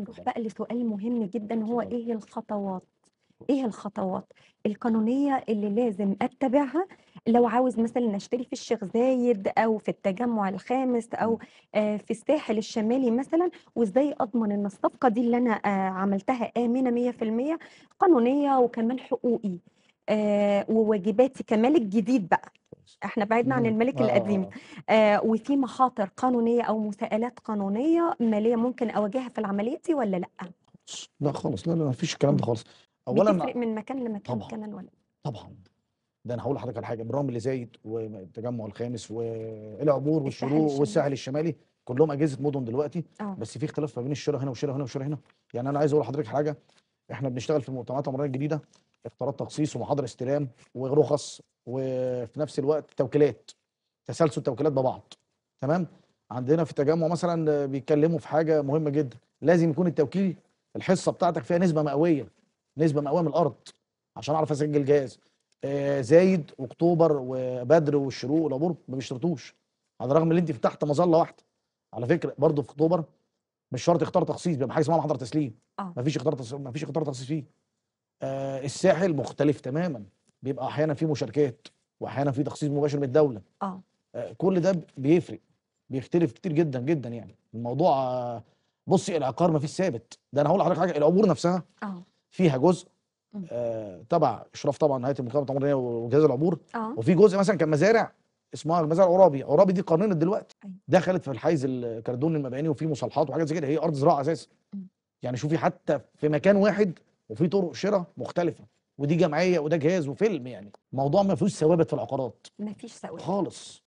نروح بقى لسؤال مهم جدًا هو اتفضلي. إيه الخطوات؟ إيه الخطوات القانونية اللي لازم أتّبعها لو عاوز مثلًا أشتري في الشيخ زايد أو في التجمُّع الخامس أو إمم. في الساحل الشمالي مثلًا، وإزاي أضمن إن الصفقة دي اللي أنا عملتها آمنة 100% قانونية وكمان حقوقي وواجباتي كمالك جديد بقى، كويس. إحنا بعدنا عن اهم. المَلِك القديم، وفي مخاطر قانونية أو مساءلات قانونية مالية ممكن أواجهها في العملية دي والّا لأ؟ لأ خالص، لا، لا، ما فيش الكلام ده إمم. خالص. بتفرق أولًا من مكان لمكان طبعًا، كمان والّا طبعًا. ده أنا هاقول لحضرتك على حاجة، بالرغم اللي زايد والتجمع الخامس والعبور الساحل والشروق الشمالي؟ والساحل الشمالي كلّهم أجهزة مدن دلوقتي، آه، بس في اختلاف ما بين الشرا هنا والشرا هنا والشرا هنا. يعني أنا عايز أقول لحضرتك حاجة، إحنا بنشتغل في المؤتمرات العمرانية الجديدة اختيارات تخصيص ومحاضر استلام ورخص، وفي نفس الوقت توكيلات، تسلسل توكيلات ببعض، تمام؟ عندنا في التجمع مثلًا بيتكلموا في حاجة مهمة جدًا، لازم يكون التوكيل الحصة بتاعتك فيها نسبة مئوية، نسبة مئوية من الأرض عشان أعرف أسجل جهاز. زايد وأكتوبر وبدر والشروق والعبور ما بيشترطوش، على الرغم ان انت تحت مظله واحده. على فكره برضه في اكتوبر مش شرط اختار تخصيص، بيبقى حاجه اسمها محضر تسليم، آه، ما فيش اختيار تخصيص فيه. الساحل مختلف تماما، بيبقى احيانا في مشاركات واحيانا في تخصيص مباشر من الدوله. آه، كل ده بيفرق، بيختلف كتير جدا جدا يعني الموضوع. بصي العقار ما فيش ثابت، ده انا هقول لحضرتك حاجه، العبور نفسها آه، فيها جزء إمم، تبع اشراف طبعا هيئه المكافحه التموينيه وجهاز العبور، آه، وفي جزء مثلا كان مزارع اسمها مزارع عرابي، عرابي دي قانونت دلوقتي، أيوه، دخلت في الحيز الكردون المباني وفي مصالحات وحاجات زي كده، هي ارض زراعه اساسا. إمم، يعني شوفي حتى في مكان واحد وفي طرق شراء مختلفه، ودي جمعيه وده جهاز وفيلم، يعني الموضوع ما فيهوش ثوابت في العقارات ما فيش ثوابت، خالص.